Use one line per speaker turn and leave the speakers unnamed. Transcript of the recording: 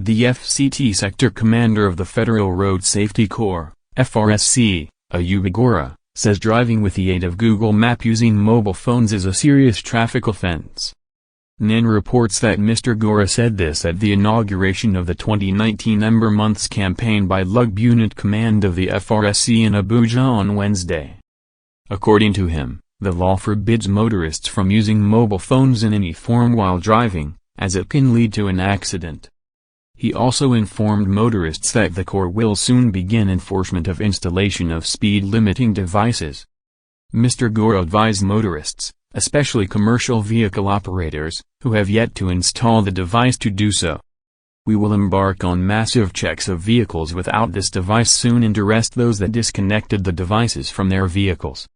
The FCT sector commander of the Federal Road Safety Corps, FRSC, Ayuba Gora, says driving with the aid of Google Map using mobile phones is a serious traffic offense. NIN reports that Mr. Gora said this at the inauguration of the 2019 Ember Months campaign by Lug Unit Command of the FRSC in Abuja on Wednesday. According to him, the law forbids motorists from using mobile phones in any form while driving, as it can lead to an accident. He also informed motorists that the Corps will soon begin enforcement of installation of speed-limiting devices. Mr. Gora advised motorists, especially commercial vehicle operators, who have yet to install the device to do so. We will embark on massive checks of vehicles without this device soon and arrest those that disconnected the devices from their vehicles.